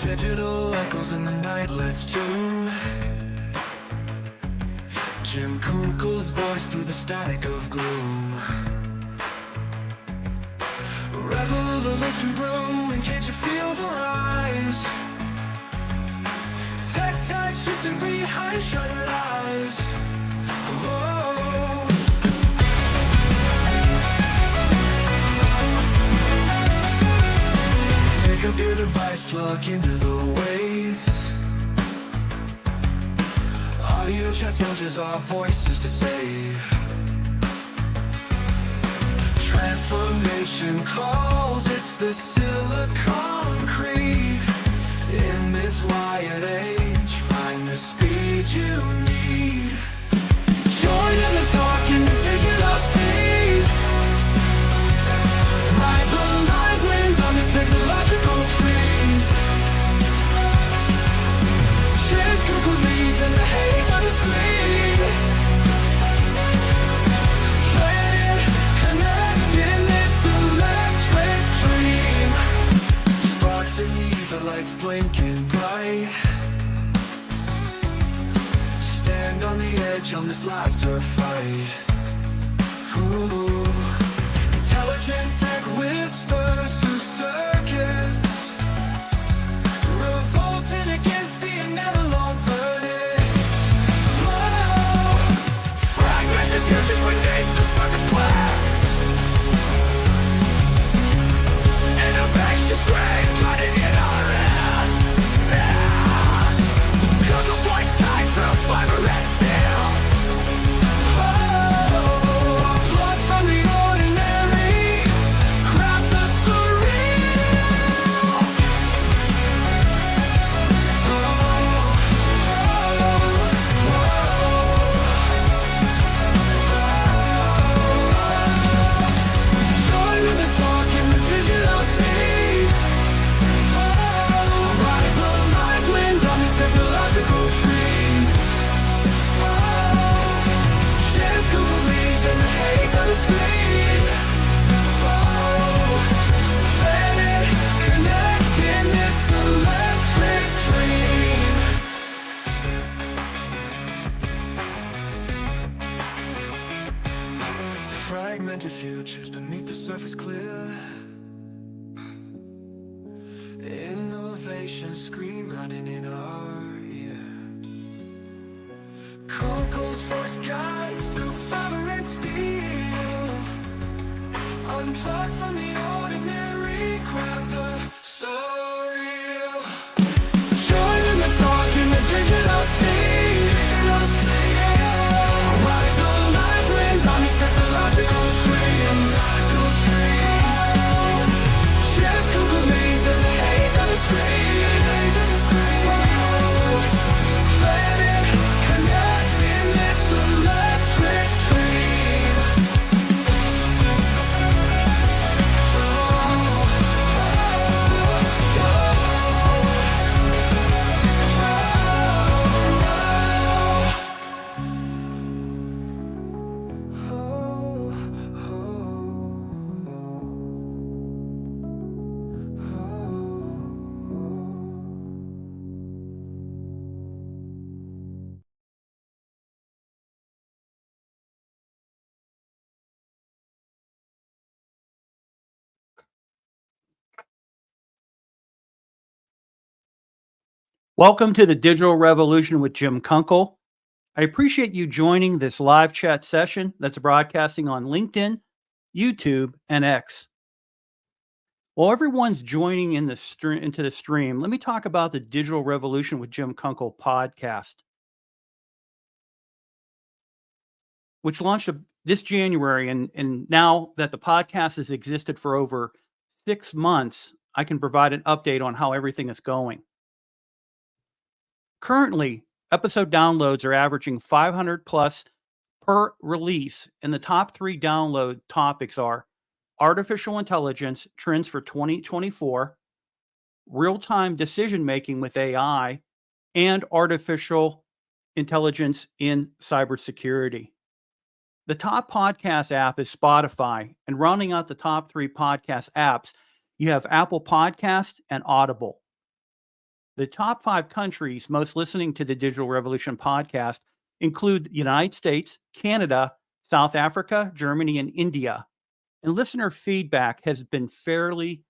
Digital echoes in the night, let's tune Jim Kunkel's voice through the static of gloom. Revolution brewing, can't you feel the rise? Tech tide shifting behind shuttered eyes. Whoa. Pick up your device, plug into the waves. Audio chat soldiers, our voices to save. Transformation calls, it's the silicon creed. In this wired age, find the speed you need. Join in the talk in the digital seas. Ride the live wind on the technological trees. Share Google leads in the haze on the screen. Planet connect in this electric dream. Sparks in the ether, lights blinking bright. Stand on the edge on this laughter fight. Ooh. Intelligent tech whispers through circuits, revolting against the inevitable verdicts. Whoa. Fragmented futures beneath the surface glare. Innovation's great, cutting in our air. Yeah. Cause the voice guides through fiber and steel. Oh, blood from the ordinary, craft the surreal. Join in the talk in the digital seas. Ride the live wind on these technological trees. Share Google leads in the haze of the screen. Planet connect in this electric dream. Fragmented futures beneath the surface clear. Innovation scream running in our ear. Kunkel's voice guides through fiber and steel. Unplugged from the ordinary, grab the surreal. Join in the talk in the digital seas. Ride the live wind on these technological dreams. Share Google leads in the haze of the screen. Planet connect in this electric dream. Welcome to the Digital Revolution with Jim Kunkel. I appreciate you joining this live chat session that's broadcasting on LinkedIn, YouTube, and X. While everyone's joining in into the stream, let me talk about the Digital Revolution with Jim Kunkel podcast, which launched this January. And now that the podcast has existed for over 6 months, I can provide an update on how everything is going. Currently, episode downloads are averaging 500 plus per release, and the top 3 download topics are artificial intelligence trends for 2024, real-time decision-making with AI, and artificial intelligence in cybersecurity. The top podcast app is Spotify, and rounding out the top 3 podcast apps, you have Apple Podcast and Audible. The top 5 countries most listening to the Digital Revolution podcast include the United States, Canada, South Africa, Germany, and India. And listener feedback has been fairly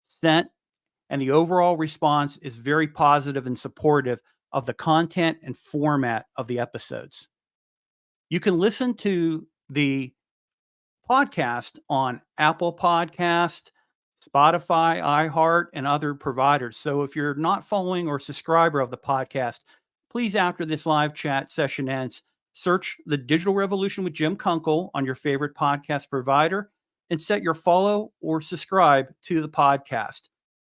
sent, and the overall response is very positive and supportive of the content and format of the episodes. You can listen to the podcast on Apple Podcast, Spotify, iHeart, and other providers. So if you're not following or subscriber of the podcast, please, after this live chat session ends, search the Digital Revolution with Jim Kunkel on your favorite podcast provider and set your follow or subscribe to the podcast.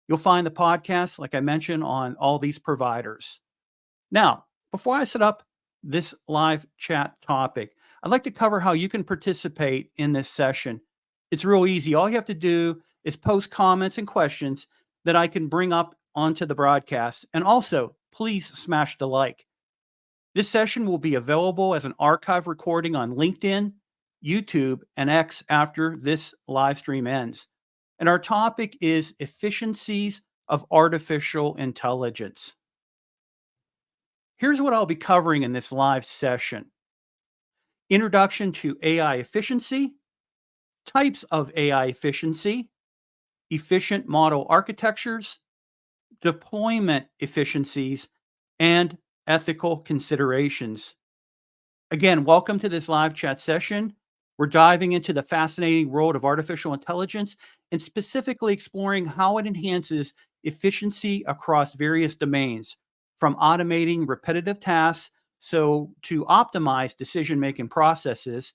You'll find the podcast, like I mentioned, on all these providers. Now, before I set up this live chat topic, I'd like to cover how you can participate in this session. It's real easy. All you have to do is post comments and questions that I can bring up onto the broadcast. And also, please smash the like. This session will be available as an archive recording on LinkedIn, YouTube, and X after this live stream ends. And our topic is efficiencies of artificial intelligence. Here's what I'll be covering in this live session: introduction to AI efficiency, types of AI efficiency, efficient model architectures, deployment efficiencies, and ethical considerations. Again, welcome to this live chat session. We're diving into the fascinating world of artificial intelligence and specifically exploring how it enhances efficiency across various domains, from automating repetitive tasks to optimize decision-making processes.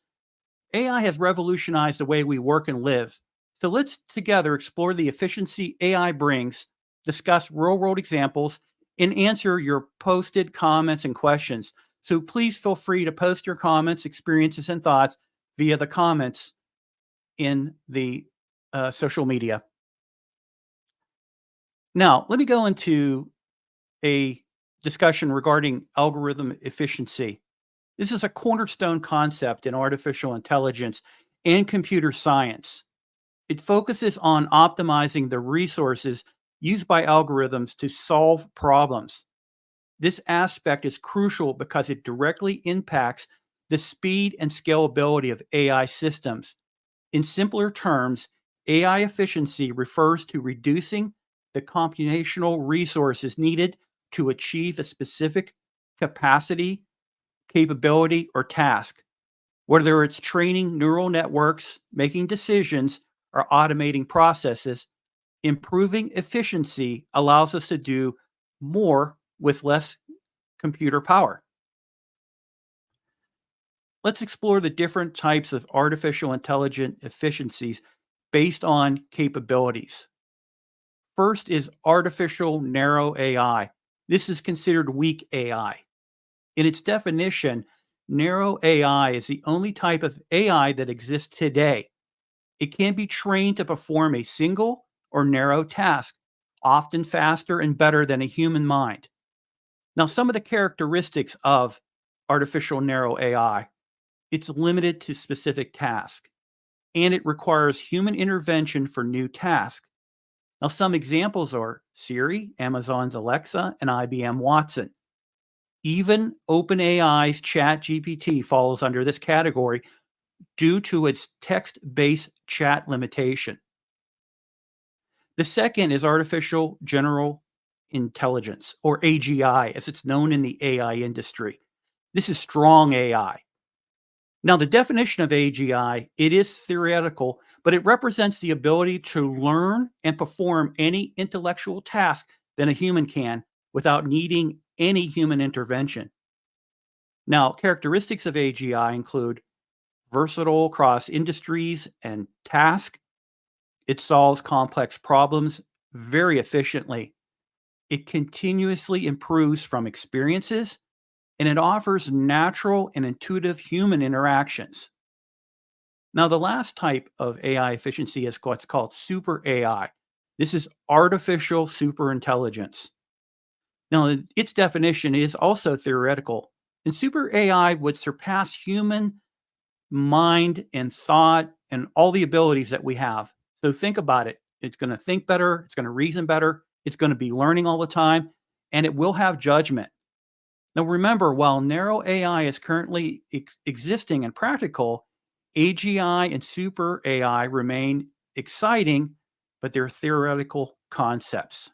AI has revolutionized the way we work and live. So let's together explore the efficiency AI brings, discuss real-world examples, and answer your posted comments and questions. So please feel free to post your comments, experiences, and thoughts via the comments in the social media. Now, let me go into a discussion regarding algorithm efficiency. This is a cornerstone concept in artificial intelligence and computer science. It focuses on optimizing the resources used by algorithms to solve problems. This aspect is crucial because it directly impacts the speed and scalability of AI systems. In simpler terms, AI efficiency refers to reducing the computational resources needed to achieve a specific capacity, capability, or task. Whether it's training neural networks, making decisions, or automating processes, improving efficiency allows us to do more with less computer power. Let's explore the different types of artificial intelligence efficiencies based on capabilities. First is artificial narrow AI. This is considered weak AI. In its definition, narrow AI is the only type of AI that exists today. It can be trained to perform a single or narrow task, often faster and better than a human mind. Now, some of the characteristics of artificial narrow AI: it's limited to specific tasks, and it requires human intervention for new tasks. Now, some examples are Siri, Amazon's Alexa, and IBM Watson. Even OpenAI's ChatGPT falls under this category due to its text-based chat limitation. The second is artificial general intelligence, or AGI, as it's known in the AI industry. This is strong AI. Now, the definition of AGI, it is theoretical, but it represents the ability to learn and perform any intellectual task that a human can without needing any human intervention. Now, characteristics of AGI include versatile across industries and tasks. It solves complex problems very efficiently. It continuously improves from experiences, and it offers natural and intuitive human interactions. Now, the last type of AI efficiency is what's called super AI. This is artificial superintelligence. Now, its definition is also theoretical, and super AI would surpass human mind and thought and all the abilities that we have. So think about it. It's going to think better. It's going to reason better. It's going to be learning all the time. and it will have judgment. Now, remember, while narrow AI is currently existing and practical, AGI and super AI remain exciting, but they're theoretical concepts.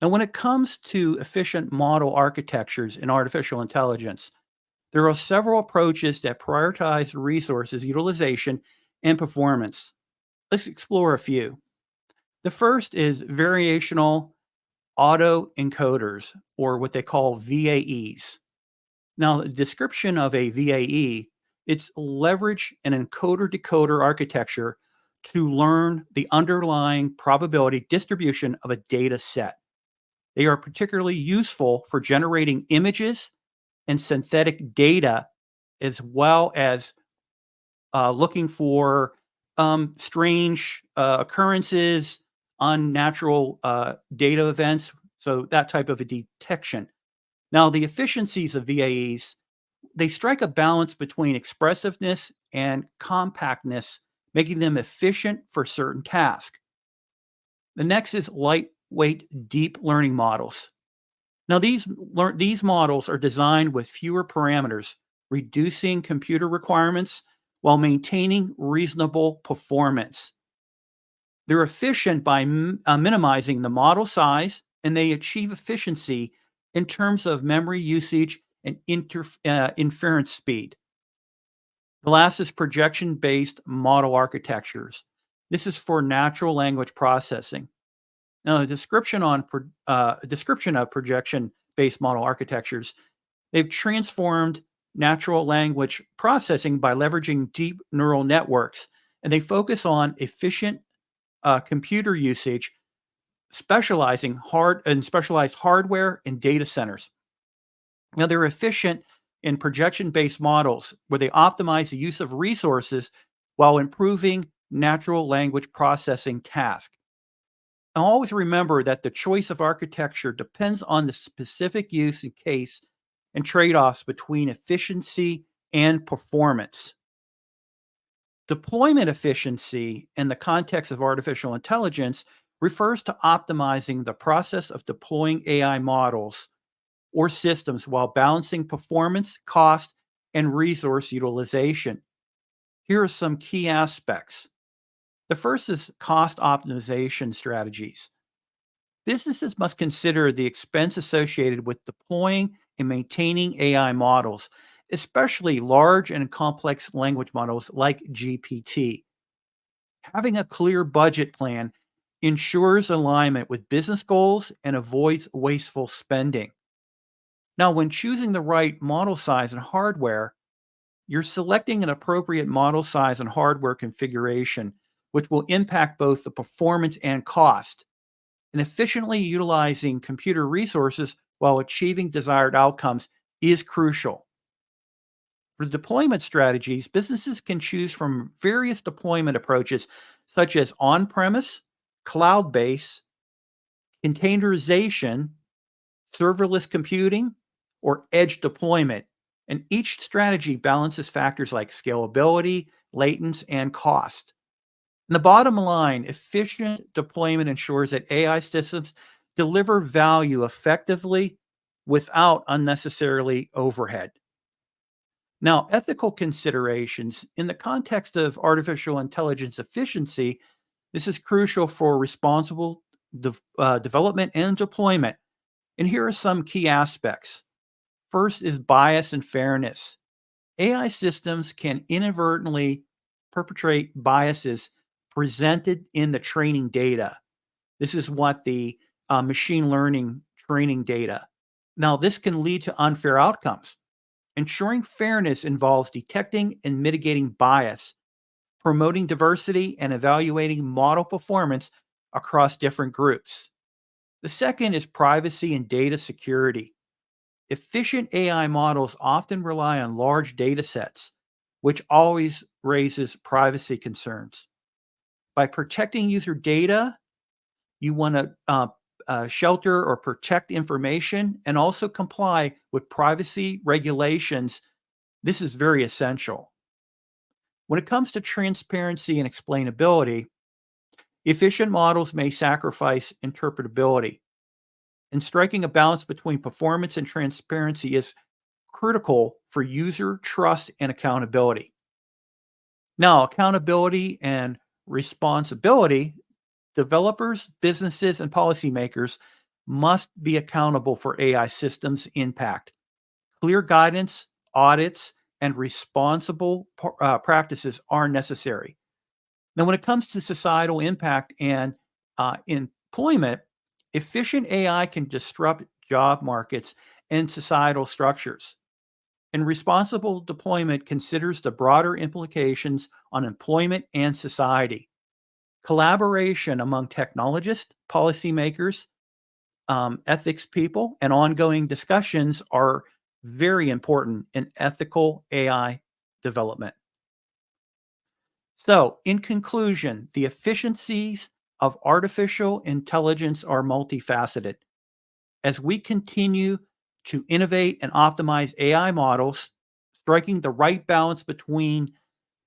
Now, when it comes to efficient model architectures in artificial intelligence, there are several approaches that prioritize resources utilization and performance. Let's explore a few. The first is variational autoencoders, or what they call VAEs. Now, the description of a VAE, it's leverage an encoder-decoder architecture to learn the underlying probability distribution of a data set. They are particularly useful for generating images and synthetic data, as well as looking for strange occurrences, unnatural data events, so that type of a detection. Now, the efficiencies of VAEs, they strike a balance between expressiveness and compactness, making them efficient for certain tasks. The next is lightweight deep learning models. Now, these models are designed with fewer parameters, reducing computer requirements while maintaining reasonable performance. They're efficient by minimizing the model size, and they achieve efficiency in terms of memory usage and inference speed. The last is projection-based model architectures. This is for natural language processing. Now, a description of projection-based model architectures, they've transformed natural language processing by leveraging deep neural networks, and they focus on efficient computer usage, specialized hardware and data centers. Now, they're efficient in projection-based models where they optimize the use of resources while improving natural language processing tasks. Now, always remember that the choice of architecture depends on the specific use and case and trade-offs between efficiency and performance. Deployment efficiency in the context of artificial intelligence refers to optimizing the process of deploying AI models or systems while balancing performance, cost, and resource utilization. Here are some key aspects. The first is cost optimization strategies. Businesses must consider the expense associated with deploying and maintaining AI models, especially large and complex language models like GPT. Having a clear budget plan ensures alignment with business goals and avoids wasteful spending. Now, when choosing the right model size and hardware, you're selecting an appropriate model size and hardware configuration, which will impact both the performance and cost. And efficiently utilizing computer resources while achieving desired outcomes is crucial. For deployment strategies, businesses can choose from various deployment approaches, such as on-premise, cloud-based, containerization, serverless computing, or edge deployment. And each strategy balances factors like scalability, latency, and cost. And the bottom line, efficient deployment ensures that AI systems deliver value effectively without unnecessarily overhead. Now, ethical considerations in the context of artificial intelligence efficiency, this is crucial for responsible development and deployment. And here are some key aspects. First is bias and fairness. AI systems can inadvertently perpetrate biases presented in the training data. This is what the machine learning training data. Now, this can lead to unfair outcomes. Ensuring fairness involves detecting and mitigating bias, promoting diversity, and evaluating model performance across different groups. The second is privacy and data security. Efficient AI models often rely on large data sets, which always raises privacy concerns. By protecting user data, you want to shelter or protect information and also comply with privacy regulations. This is very essential. When it comes to transparency and explainability, efficient models may sacrifice interpretability. and striking a balance between performance and transparency is critical for user trust and accountability. Now, accountability and responsibility, developers, businesses, and policymakers must be accountable for AI systems' impact. Clear guidance, audits, and responsible practices are necessary. Now, when it comes to societal impact and employment, efficient AI can disrupt job markets and societal structures. And responsible deployment considers the broader implications on employment and society. Collaboration among technologists, policymakers, ethics people, and ongoing discussions are very important in ethical AI development. So, in conclusion, the efficiencies of artificial intelligence are multifaceted. As we continue to innovate and optimize AI models, striking the right balance between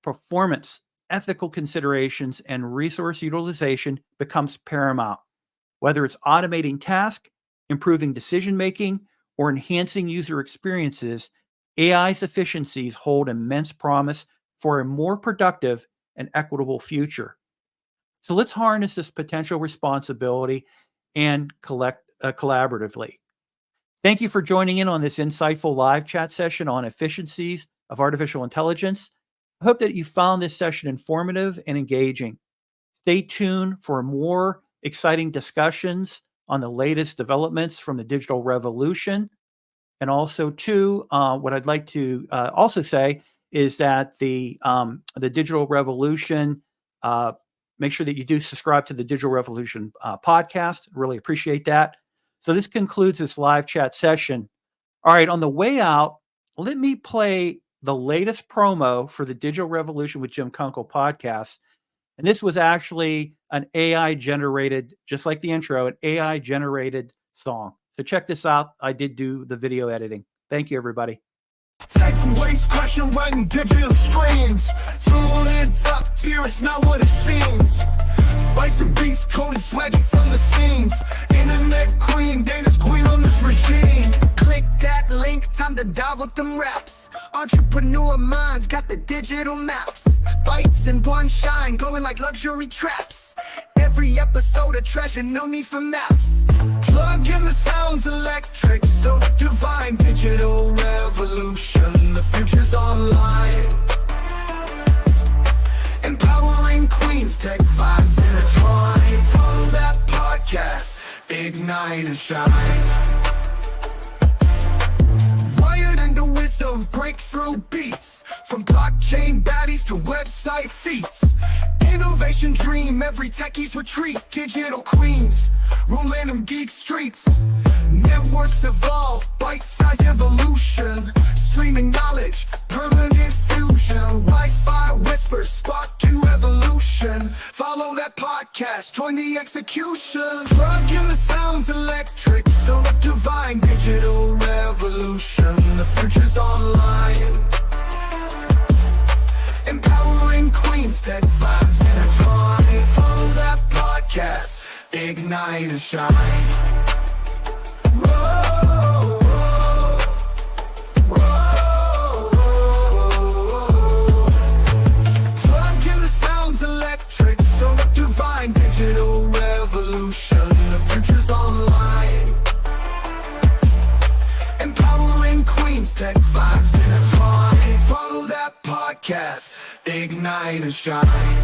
performance, ethical considerations, and resource utilization becomes paramount. Whether it's automating tasks, improving decision making, or enhancing user experiences, AI's efficiencies hold immense promise for a more productive and equitable future. So let's harness this potential responsibility and collaboratively. Thank you for joining in on this insightful live chat session on efficiencies of artificial intelligence. I hope that you found this session informative and engaging. Stay tuned for more exciting discussions on the latest developments from the digital revolution. And also, too, what I'd like to also say is that the digital revolution, make sure that you do subscribe to the Digital Revolution podcast. Really appreciate that. So this concludes this live chat session. All right, on the way out, let me play the latest promo for the Digital Revolution with Jim Kunkel podcast. And this was actually an AI-generated, just like the intro, an AI-generated song. So check this out. I did do the video editing. Thank you, everybody. Take waste, crushing, running digital streams. Full ends up, fear is not what it seems. Bites and beats, cold and sweaty from the seams. Internet queen, data's queen on this regime. Click that link, time to dive with them raps. Entrepreneur minds got the digital maps. Bites and one shine, going like luxury traps. Every episode a treasure, no need for maps. Plug in the sounds electric, so divine. Digital revolution, the future's online. Empowering queens, tech vibes intertwine. Follow that podcast, ignite and shine. Wired into wisdom, breakthrough beats. From blockchain baddies to website feats. Innovation dream, every techie's retreat. Digital queens, ruling them geek streets. Networks evolve, bite-sized evolution. Streaming knowledge, permanent fusion. Wi-Fi whispers, sparking revolution. Follow that podcast, join the execution. Plug in the sounds electric, so divine. Digital revolution, the future's online. Empowering queens, tech vibes intertwine. Follow that podcast, ignite and shine. Whoa, whoa, whoa. Plug in the sounds electric, so divine. Digital revolution, the future's online. Empowering queens, tech vibes intertwine. Follow that podcast, ignite and shine.